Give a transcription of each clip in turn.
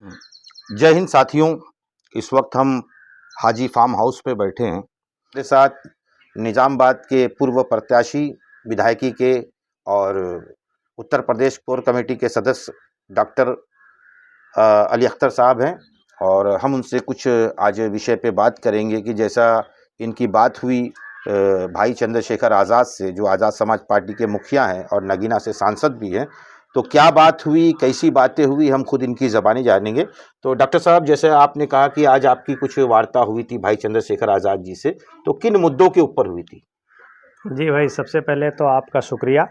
जय हिंद साथियों। इस वक्त हम हाजी फार्म हाउस पे बैठे हैं। मेरे साथ निजामाबाद के पूर्व प्रत्याशी विधायकी के और उत्तर प्रदेश कोर कमेटी के सदस्य डॉक्टर अली अख्तर साहब हैं और हम उनसे कुछ आज विषय पे बात करेंगे कि जैसा इनकी बात हुई भाई चंद्रशेखर आज़ाद से, जो आज़ाद समाज पार्टी के मुखिया हैं और नगीना से सांसद भी हैं, तो क्या बात हुई, कैसी बातें हुई, हम खुद इनकी ज़बानी जानेंगे। तो डॉक्टर साहब, जैसे आपने कहा कि आज आपकी कुछ वार्ता हुई थी भाई चंद्रशेखर आज़ाद जी से, तो किन मुद्दों के ऊपर हुई थी? जी भाई, सबसे पहले तो आपका शुक्रिया।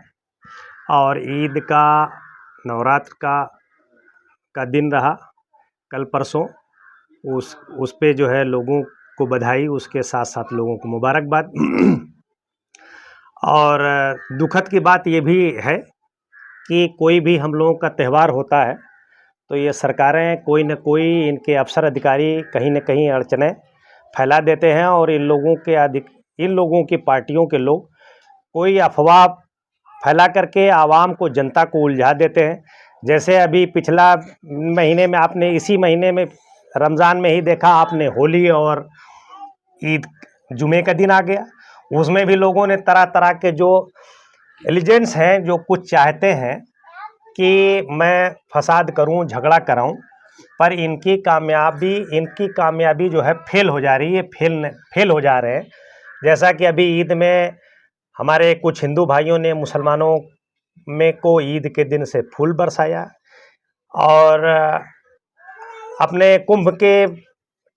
और ईद का, नवरात्र का दिन रहा कल परसों, उस पे जो है लोगों को बधाई, उसके साथ साथ लोगों को मुबारकबाद। और दुखद की बात ये भी है कि कोई भी हम लोगों का त्यौहार होता है तो ये सरकारें कोई न कोई, इनके अफसर अधिकारी कहीं न कहीं अड़चनें फैला देते हैं और इन लोगों की पार्टियों के लोग कोई अफवाह फैला करके आवाम को, जनता को उलझा देते हैं। जैसे अभी पिछला महीने में आपने, इसी महीने में रमज़ान में ही देखा आपने, होली और ईद जुमे का दिन आ गया। उसमें भी लोगों ने तरह तरह के, जो एलिजेंट्स हैं, जो कुछ चाहते हैं कि मैं फसाद करूं, झगड़ा कराऊं, पर इनकी कामयाबी जो है फेल हो जा रही है, फेल हो जा रहे हैं। जैसा कि अभी ईद में हमारे कुछ हिंदू भाइयों ने मुसलमानों में को ईद के दिन से फूल बरसाया और अपने कुंभ के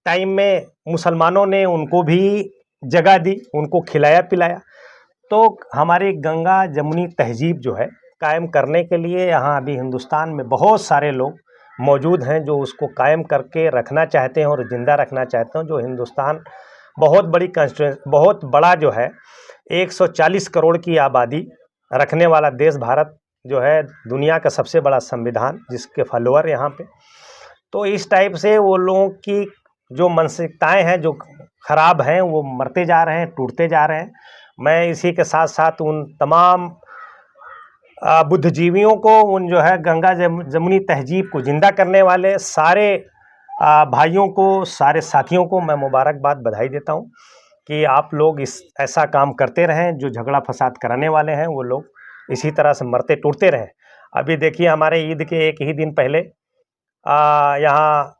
टाइम में मुसलमानों ने उनको भी जगह दी, उनको खिलाया पिलाया। तो हमारी गंगा जमुनी तहजीब जो है कायम करने के लिए यहाँ अभी हिंदुस्तान में बहुत सारे लोग मौजूद हैं जो उसको कायम करके रखना चाहते हैं और ज़िंदा रखना चाहते हैं। जो हिंदुस्तान बहुत बड़ा जो है, 140 करोड़ की आबादी रखने वाला देश भारत जो है, दुनिया का सबसे बड़ा संविधान जिसके फॉलोअर यहाँ पे। तो इस टाइप से वो लोगों की जो मानसिकताएं हैं, जो खराब हैं, वो मरते जा रहे हैं, टूटते जा रहे हैं। मैं इसी के साथ साथ उन तमाम बुद्धिजीवियों को, उन जो है गंगा जमुनी तहजीब को जिंदा करने वाले सारे भाइयों को, सारे साथियों को मैं मुबारकबाद, बधाई देता हूं कि आप लोग ऐसा काम करते रहें। जो झगड़ा फसाद कराने वाले हैं वो लोग इसी तरह से मरते टूटते रहें। अभी देखिए, हमारे ईद के एक ही दिन पहले यहाँ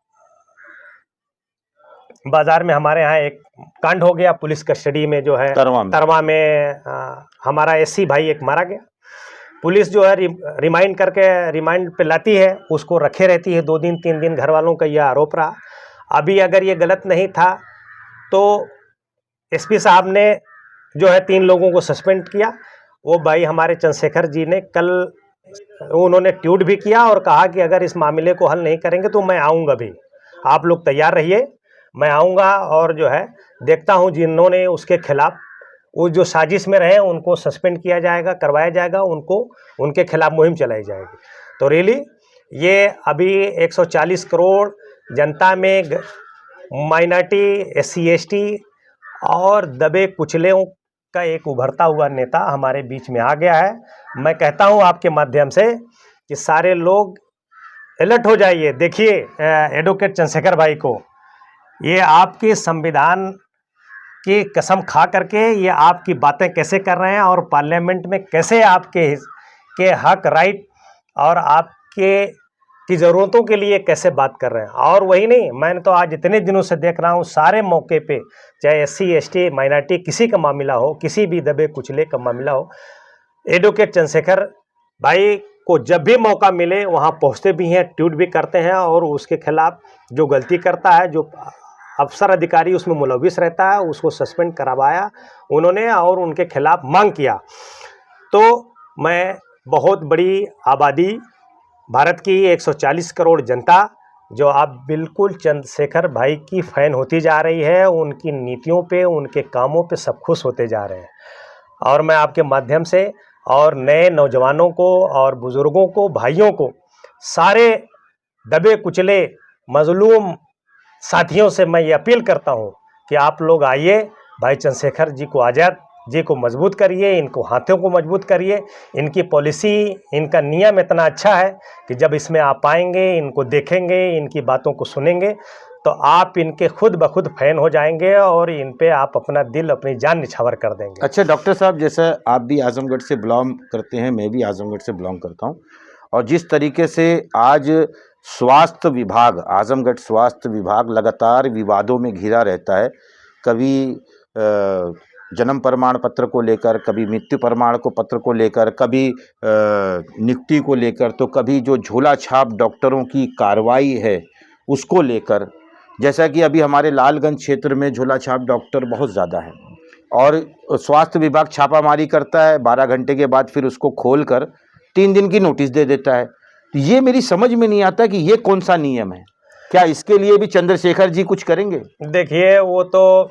बाज़ार में हमारे यहाँ एक कांड हो गया, पुलिस कस्टडी में जो है तरवा में हमारा एससी भाई एक मारा गया। पुलिस जो है रिमांड पे लाती है, उसको रखे रहती है 2 दिन 3 दिन। घर वालों का यह आरोप रहा। अभी अगर ये गलत नहीं था तो एसपी साहब ने जो है 3 लोगों को सस्पेंड किया। वो भाई हमारे चंद्रशेखर जी ने कल उन्होंने ट्वीट भी किया और कहा कि अगर इस मामले को हल नहीं करेंगे तो मैं आऊँगा भी, आप लोग तैयार रहिए, मैं आऊँगा और जो है देखता हूँ जिन्होंने उसके खिलाफ, वो जो साजिश में रहे, उनको सस्पेंड किया जाएगा, करवाया जाएगा, उनके खिलाफ मुहिम चलाई जाएगी। तो रियली ये अभी 140 करोड़ जनता में माइनॉरिटी, एससी एसटी और दबे कुचलों का एक उभरता हुआ नेता हमारे बीच में आ गया है। मैं कहता हूं आपके माध्यम से कि सारे लोग अलर्ट हो जाइए। देखिए एडवोकेट चंद्रशेखर भाई को, ये आपके संविधान की कसम खा करके ये आपकी बातें कैसे कर रहे हैं और पार्लियामेंट में कैसे आपके हक, राइट और आपके की ज़रूरतों के लिए कैसे बात कर रहे हैं। और वही नहीं, मैंने तो आज इतने दिनों से देख रहा हूँ सारे मौके पे, चाहे एससी एसटी माइनॉरिटी किसी का मामला हो, किसी भी दबे कुचले का मामला हो, एडवोकेट चंद्रशेखर भाई को जब भी मौका मिले वहाँ पहुँचते भी हैं, ट्वीट भी करते हैं और उसके खिलाफ जो गलती करता है, जो अफसर अधिकारी उसमें मुलविस रहता है, उसको सस्पेंड करवाया उन्होंने और उनके खिलाफ मांग किया। तो मैं बहुत बड़ी आबादी, भारत की 140 करोड़ जनता जो अब बिल्कुल चंद्रशेखर भाई की फ़ैन होती जा रही है, उनकी नीतियों पे, उनके कामों पे सब खुश होते जा रहे हैं। और मैं आपके माध्यम से और नए नौजवानों को और बुज़ुर्गों को, भाइयों को, सारे दबे कुचले मजलूम साथियों से मैं ये अपील करता हूँ कि आप लोग आइए, भाई चंद्रशेखर जी को आज़ाद जी को मजबूत करिए, इनको हाथों को मजबूत करिए। इनकी पॉलिसी, इनका नियम इतना अच्छा है कि जब इसमें आप आएंगे, इनको देखेंगे, इनकी बातों को सुनेंगे, तो आप इनके खुद ब खुद फैन हो जाएंगे और इन पे आप अपना दिल, अपनी जान निछावर कर देंगे। अच्छा डॉक्टर साहब, जैसे आप भी आजमगढ़ से बिलोंग करते हैं, मैं भी आजमगढ़ से बिलोंग करता हूँ, और जिस तरीके से आज स्वास्थ्य विभाग, आजमगढ़ स्वास्थ्य विभाग लगातार विवादों में घिरा रहता है, कभी जन्म प्रमाण पत्र को लेकर, कभी मृत्यु प्रमाण को पत्र को लेकर, कभी नियुक्ति को लेकर, तो कभी जो झोला छाप डॉक्टरों की कार्रवाई है उसको लेकर। जैसा कि अभी हमारे लालगंज क्षेत्र में झोला छाप डॉक्टर बहुत ज़्यादा है और स्वास्थ्य विभाग छापामारी करता है, 12 घंटे के बाद फिर उसको खोलकर 3 दिन की नोटिस दे देता है। तो ये मेरी समझ में नहीं आता कि ये कौन सा नियम है। क्या इसके लिए भी चंद्रशेखर जी कुछ करेंगे? देखिए, वो तो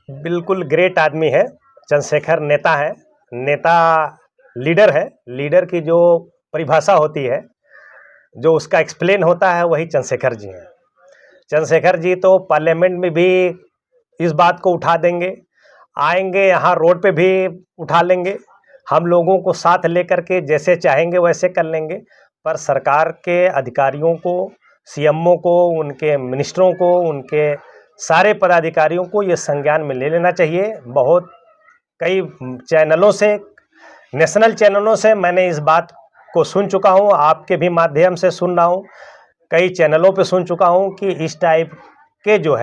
बिल्कुल ग्रेट आदमी है। चंद्रशेखर नेता है, नेता लीडर है। लीडर की जो परिभाषा होती है, जो उसका एक्सप्लेन होता है, वही चंद्रशेखर जी हैं। चंद्रशेखर जी तो पार्लियामेंट में भी इस बात को उठा देंगे, आएंगे यहाँ रोड पे भी उठा लेंगे, हम लोगों को साथ लेकर के जैसे चाहेंगे वैसे कर लेंगे। पर सरकार के अधिकारियों को, सीएमओ को, उनके मिनिस्टरों को, उनके सारे पदाधिकारियों को ये संज्ञान में ले लेना चाहिए। बहुत कई चैनलों से, नेशनल चैनलों से मैंने इस बात को सुन चुका हूँ, आपके भी माध्यम से सुन रहा हूँ, कई चैनलों पे सुन चुका हूँ कि इस टाइप के जो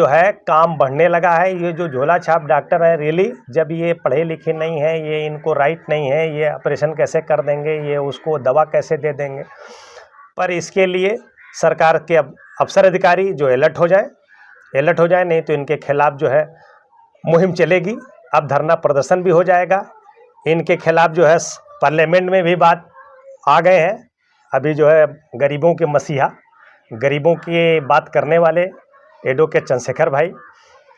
है काम बढ़ने लगा है। ये जो झोला छाप डॉक्टर है, रियली जब ये पढ़े लिखे नहीं है, ये इनको राइट नहीं है, ये ऑपरेशन कैसे कर देंगे, ये उसको दवा कैसे दे देंगे। पर इसके लिए सरकार के अफसर अधिकारी जो अलर्ट हो जाए, नहीं तो इनके खिलाफ जो है मुहिम चलेगी। अब धरना प्रदर्शन भी हो जाएगा। इनके खिलाफ जो है पार्लियामेंट में भी बात आ गए हैं। अभी जो है गरीबों के मसीहा, गरीबों की बात करने वाले एडवोकेट चंद्रशेखर भाई,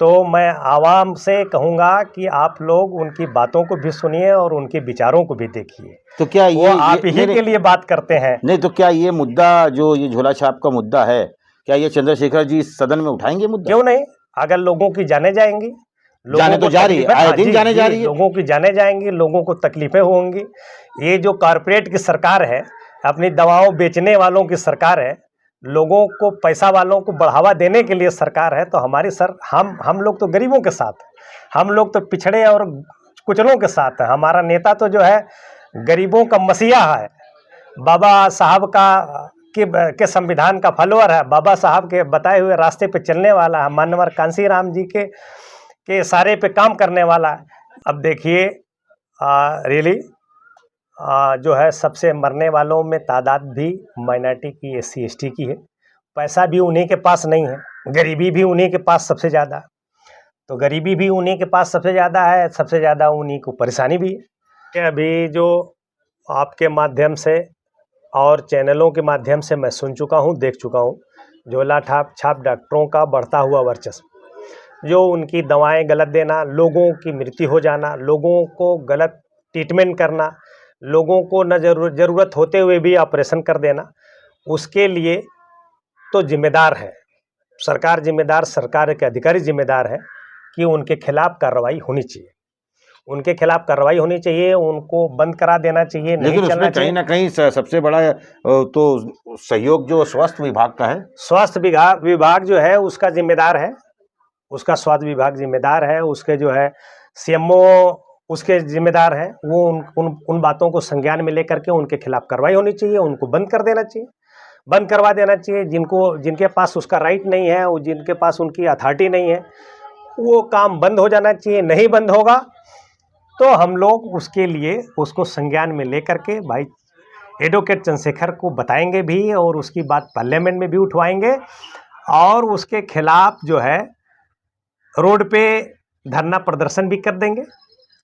तो मैं आवाम से कहूँगा कि आप लोग उनकी बातों को भी सुनिए और उनके विचारों को भी देखिए। तो क्या ये आप ही के लिए बात करते हैं? नहीं, तो क्या ये मुद्दा, जो ये झोला छाप का मुद्दा है, क्या ये चंद्रशेखर जी सदन में उठाएंगे मुद्दा? क्यों नहीं? अगर लोगों की जाने जाएंगी, जाने तो जा रही है, आए दिन जाने जा रही है, लोगों की जाने जाएंगी, लोगों को तकलीफें होंगी। ये जो कॉरपोरेट की सरकार है, अपनी दवाओं बेचने वालों की सरकार है, लोगों को, पैसा वालों को बढ़ावा देने के लिए सरकार है, तो हमारी हम लोग तो गरीबों के साथ, हम लोग तो पिछड़े और कुचलों के साथ है। हमारा नेता तो जो है गरीबों का मसीहा है, बाबा साहब के संविधान का फॉलोअर है, बाबा साहब के बताए हुए रास्ते पे चलने वाला है, मानवर कांसी राम जी के सारे पे काम करने वाला है। अब देखिए, रियली जो है सबसे मरने वालों में तादाद भी माइनॉरिटी की, SC ST की है। पैसा भी उन्हीं के पास नहीं है, गरीबी भी उन्हीं के पास सबसे ज़्यादा, तो गरीबी भी उन्हीं के पास सबसे ज़्यादा है, सबसे ज़्यादा उन्हीं को परेशानी भी है। अभी जो आपके माध्यम से और चैनलों के माध्यम से मैं सुन चुका हूँ, देख चुका हूँ, झोला छाप डॉक्टरों का बढ़ता हुआ वर्चस्व, जो उनकी दवाएं गलत देना, लोगों की मृत्यु हो जाना, लोगों को गलत ट्रीटमेंट करना, लोगों को न ज़रूरत होते हुए भी ऑपरेशन कर देना, उसके लिए तो जिम्मेदार है सरकार, सरकार के अधिकारी जिम्मेदार है कि उनके खिलाफ कार्रवाई होनी चाहिए, उनके खिलाफ कार्रवाई होनी चाहिए, उनको बंद करा देना चाहिए। लेकिन उसमें कहीं ना कहीं सबसे बड़ा तो सहयोग जो स्वास्थ्य विभाग का है, स्वास्थ्य विभाग जो है उसका जिम्मेदार है, उसका स्वास्थ्य विभाग जिम्मेदार है, उसके जो है CMO उसके जिम्मेदार है। वो उन बातों को संज्ञान में लेकर के उनके खिलाफ कार्रवाई होनी चाहिए, उनको बंद कर देना चाहिए, बंद करवा देना चाहिए। जिनके पास उसका राइट नहीं है, वो जिनके पास उनकी अथॉरिटी नहीं है, वो काम बंद हो जाना चाहिए। नहीं बंद होगा तो हम लोग उसके लिए उसको संज्ञान में लेकर के भाई एडवोकेट चंद्रशेखर को बताएंगे भी, और उसकी बात पार्लियामेंट में भी उठवाएंगे, और उसके खिलाफ जो है रोड पे धरना प्रदर्शन भी कर देंगे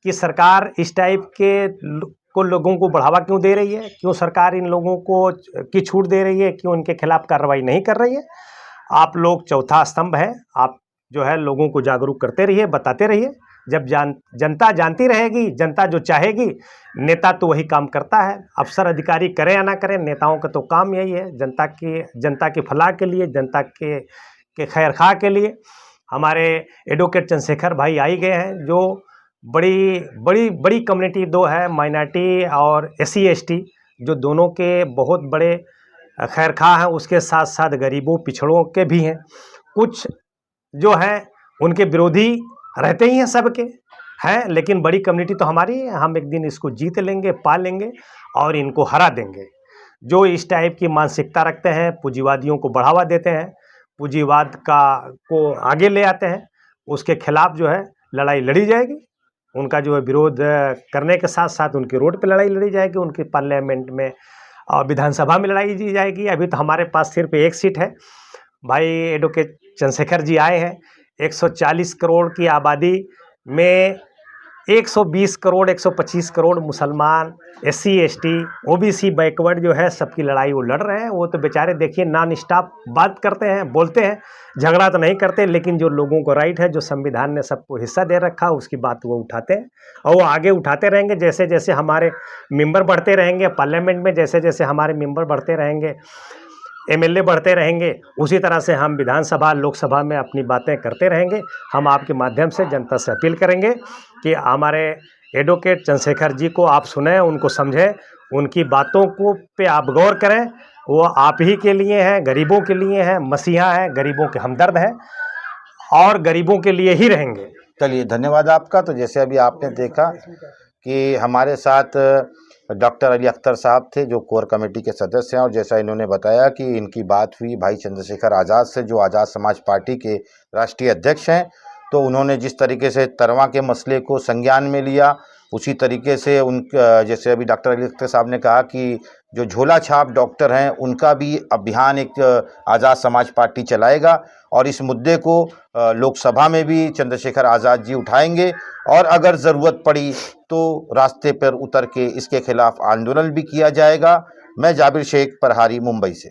कि सरकार इस टाइप के लोगों को बढ़ावा क्यों दे रही है, क्यों सरकार इन लोगों को की छूट दे रही है, क्यों उनके खिलाफ कार्रवाई नहीं कर रही है। आप लोग चौथा स्तंभ है, आप जो है लोगों को जागरूक करते रहिए, बताते रहिए। जब जनता जानती रहेगी, जनता जो चाहेगी, नेता तो वही काम करता है। अफसर अधिकारी करें या ना करें, नेताओं का तो काम यही है, जनता की फलाह के लिए, जनता के खैर खा के लिए। हमारे एडवोकेट चंद्रशेखर भाई आई गए हैं, जो बड़ी बड़ी बड़ी कम्युनिटी दो है, माइनॉरिटी और SC ST, जो दोनों के बहुत बड़े खैरखा हैं। उसके साथ साथ गरीबों पिछड़ों के भी हैं। कुछ जो हैं उनके विरोधी रहते ही हैं, सबके हैं, लेकिन बड़ी कम्युनिटी तो हमारी है। हम एक दिन इसको जीत लेंगे, पा लेंगे और इनको हरा देंगे। जो इस टाइप की मानसिकता रखते हैं, पूंजीवादियों को बढ़ावा देते हैं, पूंजीवाद को आगे ले आते हैं, उसके खिलाफ जो है लड़ाई लड़ी जाएगी। उनका जो है विरोध करने के साथ साथ उनकी रोड पे लड़ाई लड़ी जाएगी, उनके पार्लियामेंट में और विधानसभा में लड़ाई की जाएगी। अभी तो हमारे पास सिर्फ एक सीट है। भाई एडवोकेट चंद्रशेखर जी आए हैं। 140 करोड़ की आबादी में 120 करोड़ 125 करोड़ मुसलमान, SC ST OBC बैकवर्ड जो है, सबकी लड़ाई वो लड़ रहे हैं। वो तो बेचारे देखिए नॉन स्टॉप बात करते हैं, बोलते हैं, झगड़ा तो नहीं करते, लेकिन जो लोगों को राइट है, जो संविधान ने सबको हिस्सा दे रखा, उसकी बात वो उठाते हैं और वो आगे उठाते रहेंगे। जैसे जैसे हमारे मेंबर बढ़ते रहेंगे पार्लियामेंट में, जैसे जैसे हमारे मेंबर बढ़ते रहेंगे, MLA बढ़ते रहेंगे, उसी तरह से हम विधानसभा लोकसभा में अपनी बातें करते रहेंगे। हम आपके माध्यम से जनता से अपील करेंगे कि हमारे एडवोकेट चंद्रशेखर जी को आप सुने, उनको समझें, उनकी बातों को पे आप गौर करें। वो आप ही के लिए हैं, गरीबों के लिए हैं, मसीहा हैं, गरीबों के हमदर्द हैं और गरीबों के लिए ही रहेंगे। चलिए, धन्यवाद आपका। तो जैसे अभी आपने देखा कि हमारे साथ डॉक्टर अली अख्तर साहब थे, जो कोर कमेटी के सदस्य हैं, और जैसा इन्होंने बताया कि इनकी बात हुई भाई चंद्रशेखर आज़ाद से, जो आज़ाद समाज पार्टी के राष्ट्रीय अध्यक्ष हैं। तो उन्होंने जिस तरीके से तरवा के मसले को संज्ञान में लिया, उसी तरीके से जैसे अभी डॉक्टर अली अख्तर साहब ने कहा कि जो झोला छाप डॉक्टर हैं, उनका भी अभियान एक आज़ाद समाज पार्टी चलाएगा और इस मुद्दे को लोकसभा में भी चंद्रशेखर आज़ाद जी उठाएंगे और अगर ज़रूरत पड़ी तो रास्ते पर उतर के इसके खिलाफ आंदोलन भी किया जाएगा। मैं जाबिर शेख, प्रहारी, मुंबई से।